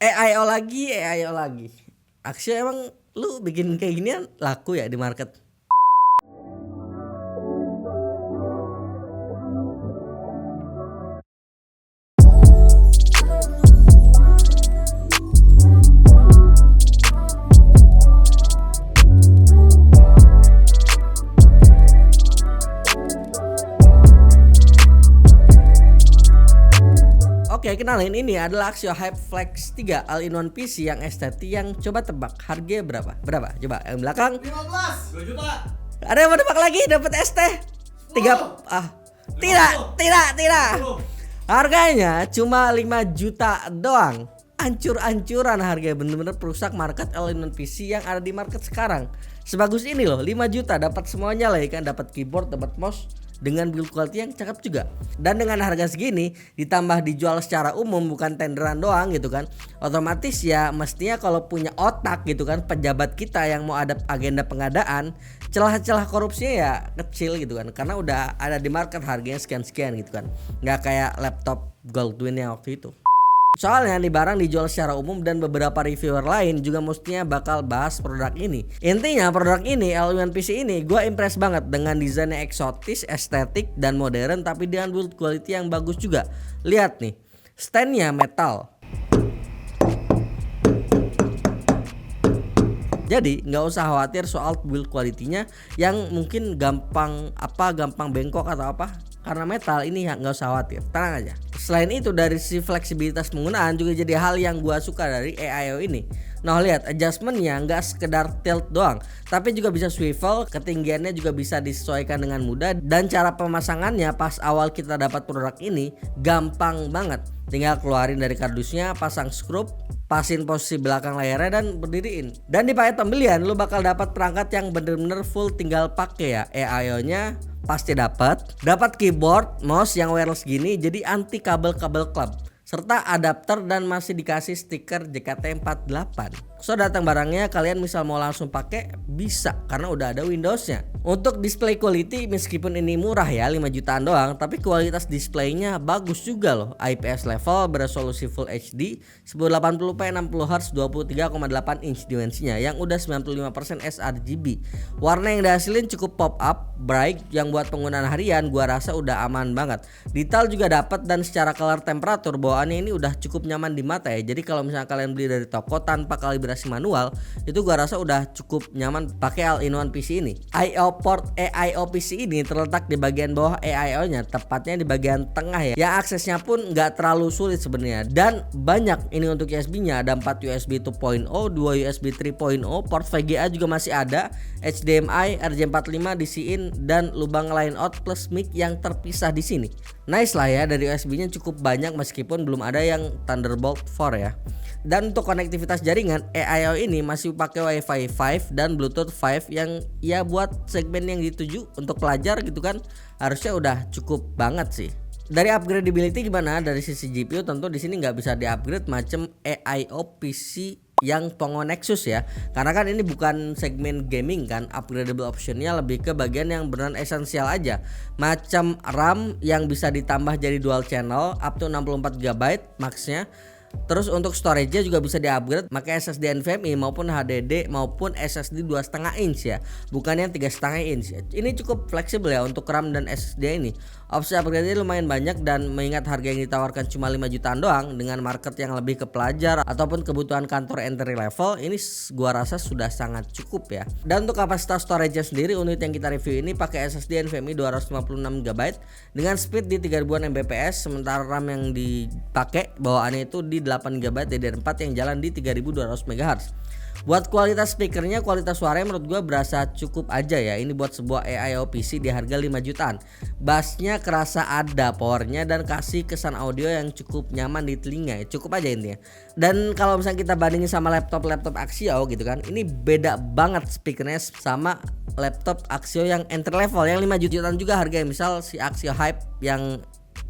AIO lagi, AIO lagi. Axio emang lu bikin kayak ginian laku ya di market? Oke, kenalin, ini adalah Axio Hype Flex 3 All-in-One PC yang estetik. Yang coba tebak harganya berapa? Berapa? Coba yang belakang. 15 2 juta. Ada yang mau tebak lagi dapat ST? 3 Tidak. 10. Harganya cuma 5 juta doang. Ancur-ancuran harganya, bener-bener perusak market all-in-one PC yang ada di market sekarang. Sebagus ini loh, 5 juta dapat semuanya lah ya kan, dapat keyboard, dapat mouse dengan build quality yang cakep juga. Dan dengan harga segini ditambah dijual secara umum bukan tenderan doang gitu kan. Otomatis ya mestinya kalau punya otak gitu kan pejabat kita yang mau ada agenda pengadaan, celah-celah korupsinya ya kecil gitu kan. Karena udah ada di market harganya sekian-sekian gitu kan. Nggak kayak laptop Goldwyn yang waktu itu. Soalnya nih barang dijual secara umum dan beberapa reviewer lain juga mestinya bakal bahas produk ini. Intinya produk ini, all-in-one PC ini, gue impress banget dengan desainnya eksotis, estetik dan modern, tapi dengan build quality yang bagus juga. Lihat nih, standnya metal. Jadi nggak usah khawatir soal build quality-nya yang mungkin gampang bengkok atau apa. Karena metal ini nggak usah khawatir, tenang aja. Selain itu dari sisi fleksibilitas penggunaan juga jadi hal yang gua suka dari AIO ini. Nah lihat adjustmentnya nggak sekedar tilt doang, tapi juga bisa swivel, ketinggiannya juga bisa disesuaikan dengan mudah. Dan cara pemasangannya pas awal kita dapat produk ini gampang banget. Tinggal keluarin dari kardusnya, pasang skrup, pasin posisi belakang layarnya dan berdiriin. Dan di paket pembelian lu bakal dapat perangkat yang bener-bener full, tinggal pakai ya. AIO nya pasti dapat keyboard, mouse yang wireless gini, jadi anti kabel-kabel klub, serta adapter dan masih dikasih stiker JKT48. So datang barangnya kalian misal mau langsung pakai bisa karena udah ada Windowsnya. Untuk display quality meskipun ini murah ya 5 jutaan doang, tapi kualitas displaynya bagus juga loh. IPS level beresolusi Full HD 1080p 60Hz 23,8 inch dimensinya yang udah 95% sRGB. Warna yang dihasilin cukup pop up, bright, yang buat penggunaan harian gua rasa udah aman banget. Detail juga dapat dan secara color temperatur bawaannya ini udah cukup nyaman di mata ya. Jadi kalau misalnya kalian beli dari toko tanpa kalibrasi manual, itu gua rasa udah cukup nyaman pakai all-in-one PC ini. I/O port AIO PC ini terletak di bagian bawah AIO-nya, tepatnya di bagian tengah ya. Yang aksesnya pun nggak terlalu sulit sebenarnya dan banyak ini untuk USB-nya, ada 4 USB 2.0, 2 USB 3.0, port VGA juga masih ada, HDMI, RJ45 DC-in dan lubang line out plus mic yang terpisah di sini. Nice lah ya, dari USB-nya cukup banyak meskipun belum ada yang Thunderbolt 4 ya. Dan untuk konektivitas jaringan, AIO ini masih pakai Wi-Fi 5 dan Bluetooth 5 yang ya buat segmen yang dituju untuk pelajar gitu kan, harusnya udah cukup banget sih. Dari upgradability gimana? Dari sisi GPU tentu di sini nggak bisa di-upgrade macam AIO PC yang Pongo Nexus ya, karena kan ini bukan segmen gaming kan. Upgradable optionnya lebih ke bagian yang beneran esensial aja, macam RAM yang bisa ditambah jadi dual channel up to 64GB maxnya. Terus untuk storage-nya juga bisa di-upgrade pakai SSD NVMe maupun HDD maupun SSD 2,5 inch ya, bukan yang 3,5 inch. Ini cukup fleksibel ya untuk RAM dan SSD ini. Opsi upgrade-nya lumayan banyak dan mengingat harga yang ditawarkan cuma 5 jutaan doang dengan market yang lebih ke pelajar ataupun kebutuhan kantor entry level, ini gua rasa sudah sangat cukup ya. Dan untuk kapasitas storage-nya sendiri, unit yang kita review ini pakai SSD NVMe 256GB dengan speed di 3000 Mbps, sementara RAM yang dipakai bawaannya itu di 8GB DDR4 yang jalan di 3200 MHz. Buat kualitas speakernya, kualitas suaranya menurut gue berasa cukup aja ya. Ini buat sebuah AIO PC di harga 5 jutaan. Bassnya kerasa ada powernya dan kasih kesan audio yang cukup nyaman di telinga ya. Cukup aja intinya. Dan kalau misalnya kita bandingin sama laptop Axio gitu kan, ini beda banget speakernya sama laptop Axio yang entry level yang 5 jutaan juga harganya. Misal si Axio Hype yang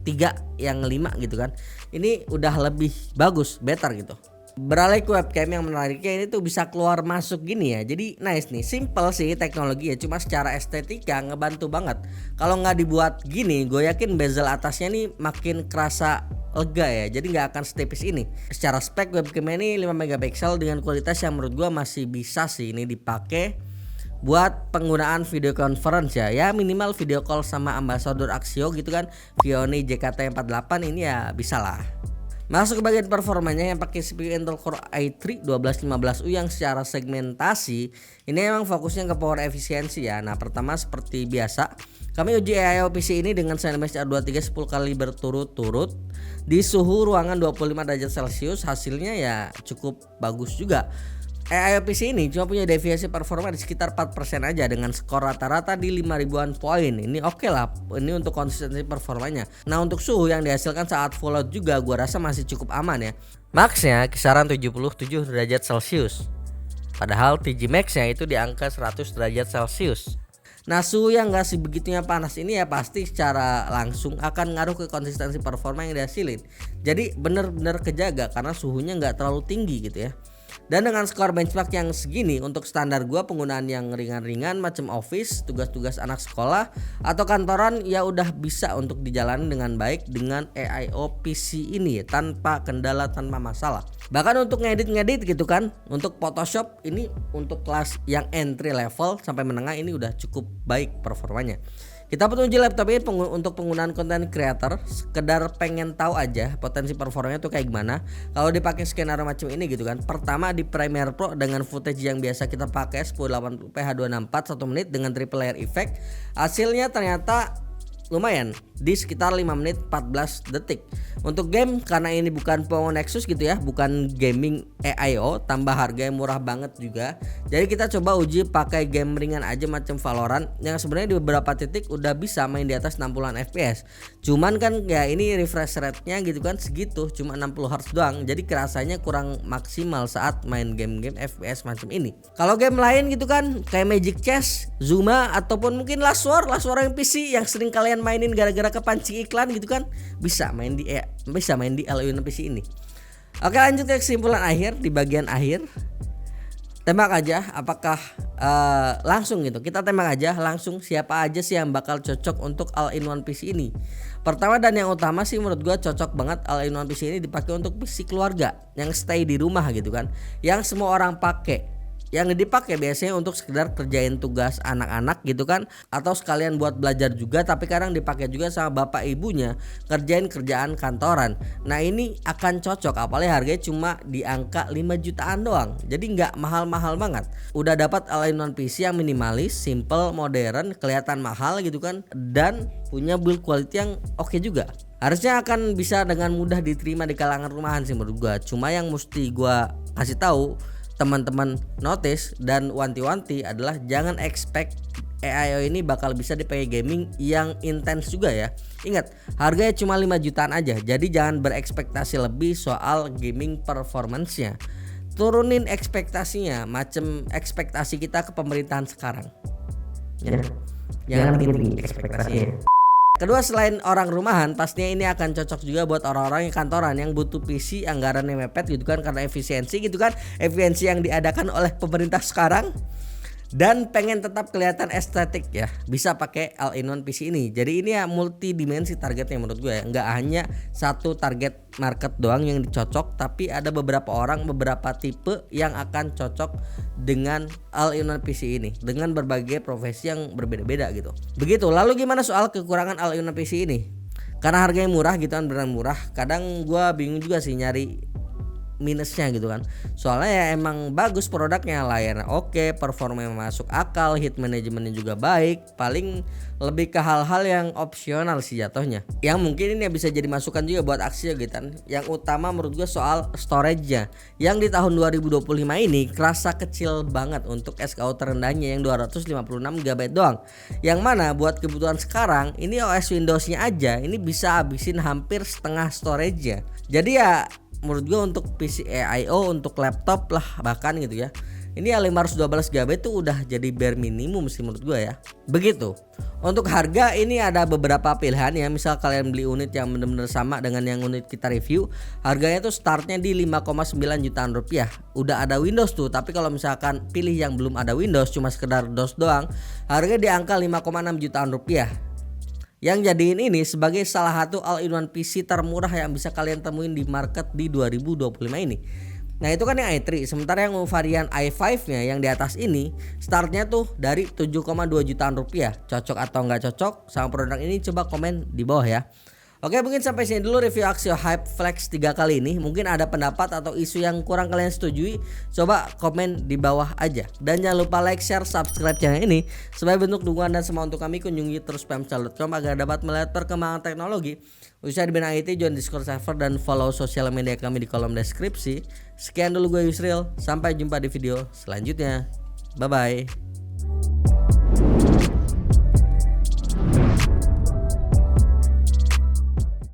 3, yang 5 gitu kan, ini udah lebih bagus, better gitu. Beralih ke webcam, yang menariknya ini tuh bisa keluar masuk gini ya. Jadi nice nih, simple sih teknologi ya, cuma secara estetika ngebantu banget. Kalau nggak dibuat gini, gue yakin bezel atasnya nih makin kerasa lega ya, jadi nggak akan setipis ini. Secara spek webcam ini 5 megapiksel dengan kualitas yang menurut gue masih bisa sih ini dipakai buat penggunaan video conference ya minimal video call sama ambassador Axio gitu kan, Vioni JKT48 ini ya bisa lah. Masuk ke bagian performanya, yang pakai CPU Intel Core i3 1215U yang secara segmentasi ini emang fokusnya ke power efisiensi ya. Nah pertama seperti biasa kami uji AIO PC ini dengan Cinebench R23 10 kali berturut-turut di suhu ruangan 25 derajat Celcius. Hasilnya ya cukup bagus juga. AIO PC ini cuma punya deviasi performa di sekitar 4% aja dengan skor rata-rata di 5000-an poin. Ini oke lah, ini untuk konsistensi performanya. Nah untuk suhu yang dihasilkan saat full load juga gua rasa masih cukup aman ya. Maxnya kisaran 77 derajat Celcius, padahal TG Max-nya itu di angka 100 derajat Celcius. Nah suhu yang gak sebegitunya panas ini ya pasti secara langsung akan ngaruh ke konsistensi performa yang dihasilin. Jadi bener-bener kejaga karena suhunya gak terlalu tinggi gitu ya. Dan dengan skor benchmark yang segini, untuk standar gua penggunaan yang ringan-ringan macam office, tugas-tugas anak sekolah atau kantoran ya udah bisa untuk dijalani dengan baik dengan AIO PC ini ya, tanpa kendala, tanpa masalah. Bahkan untuk ngedit gitu kan, untuk Photoshop ini untuk kelas yang entry level sampai menengah ini udah cukup baik performanya. Kita pun uji laptop ini untuk penggunaan content creator, sekedar pengen tahu aja potensi performanya tuh kayak gimana kalau dipakai skenario macam ini gitu kan. Pertama di Premiere Pro dengan footage yang biasa kita pakai 1080p H264 1 menit dengan triple layer effect, hasilnya ternyata lumayan di sekitar 5 menit 14 detik. Untuk game karena ini bukan Powo Nexus gitu ya, bukan gaming AIO, tambah harga yang murah banget juga. Jadi kita coba uji pakai game ringan aja macam Valorant yang sebenarnya di beberapa titik udah bisa main di atas 60-an FPS. Cuman kan ya ini refresh rate-nya gitu kan segitu, cuma 60 Hz doang. Jadi kerasanya kurang maksimal saat main game-game FPS macam ini. Kalau game lain gitu kan kayak Magic Chess, Zuma ataupun mungkin Last War yang PC yang sering kalian mainin gara-gara kepancing iklan gitu kan, bisa main di AIO PC ini. Oke, lanjut ke kesimpulan akhir di bagian akhir. Tembak aja apakah langsung gitu. Kita tembak aja langsung siapa aja sih yang bakal cocok untuk all-in-one PC ini. Pertama dan yang utama sih menurut gua cocok banget all-in-one PC ini dipakai untuk PC keluarga yang stay di rumah gitu kan, yang semua orang pakai. Yang dipakai biasanya untuk sekedar kerjain tugas anak-anak gitu kan, atau sekalian buat belajar juga, tapi kadang dipakai juga sama bapak ibunya kerjain kerjaan kantoran. Nah ini akan cocok, apalagi harganya cuma di angka 5 jutaan doang, jadi nggak mahal-mahal banget. Udah dapat all-in-one PC yang minimalis, simple, modern, kelihatan mahal gitu kan, dan punya build quality yang oke juga. Harusnya akan bisa dengan mudah diterima di kalangan rumahan sih menurut gua. Cuma yang mesti gua kasih tahu teman-teman notice dan wanti-wanti adalah jangan expect AIO ini bakal bisa dipakai gaming yang intens juga ya. Ingat, harganya cuma 5 jutaan aja. Jadi jangan berekspektasi lebih soal gaming performance-nya. Turunin ekspektasinya, macam ekspektasi kita ke pemerintahan sekarang. Ya. Jangan tinggi ekspektasinya. Kedua, selain orang rumahan, pastinya ini akan cocok juga buat orang-orang yang kantoran yang butuh PC anggarannya mepet gitu kan, karena efisiensi gitu kan, efisiensi yang diadakan oleh pemerintah sekarang, dan pengen tetap kelihatan estetik ya, bisa pakai all-in-one PC ini. Jadi ini ya multi dimensi targetnya menurut gue ya, nggak hanya satu target market doang yang dicocok, tapi ada beberapa orang, beberapa tipe yang akan cocok dengan all-in-one PC ini dengan berbagai profesi yang berbeda-beda gitu. Begitu. Lalu gimana soal kekurangan all-in-one PC ini? Karena harganya murah gitu kan, beneran murah. Kadang gue bingung juga sih nyari minusnya gitu kan. Soalnya ya emang bagus produknya, layarnya oke, performanya masuk akal, hit manajemennya juga baik. Paling lebih ke hal-hal yang opsional sih jatuhnya, yang mungkin ini bisa jadi masukan juga buat Axio gitu kan. Yang utama menurut gue soal storage-nya, yang di tahun 2025 ini kerasa kecil banget untuk SKU terendahnya yang 256GB doang. Yang mana buat kebutuhan sekarang ini OS Windows-nya aja ini bisa habisin hampir setengah storage-nya. Jadi ya menurut gue untuk PC AIO, untuk laptop lah bahkan gitu ya, Ini ya 512 GB itu udah jadi bare minimum sih menurut gue ya. Begitu. Untuk harga ini ada beberapa pilihan ya. Misal kalian beli unit yang benar-benar sama dengan yang unit kita review, harganya tuh startnya di 5,9 jutaan rupiah. Udah ada Windows tuh, tapi kalau misalkan pilih yang belum ada Windows cuma sekedar DOS doang, harganya di angka 5,6 jutaan rupiah. Yang jadiin ini sebagai salah satu all-in-one PC termurah yang bisa kalian temuin di market di 2025 ini. Nah itu kan yang i3, sementara yang varian i5 nya yang di atas ini startnya tuh dari 7,2 jutaan rupiah. Cocok atau nggak cocok sama produk ini coba komen di bawah ya. Oke, mungkin sampai sini dulu review Axio Hype Flex 3 kali ini. Mungkin ada pendapat atau isu yang kurang kalian setujui, coba komen di bawah aja. Dan jangan lupa like, share, subscribe channel ini sebagai bentuk dukungan dan semangat untuk kami. Kunjungi terus pmcel.com agar dapat melihat perkembangan teknologi khususnya di bidang IT. Join Discord server dan follow sosial media kami di kolom deskripsi. Sekian dulu gue Yusril, sampai jumpa di video selanjutnya. Bye bye.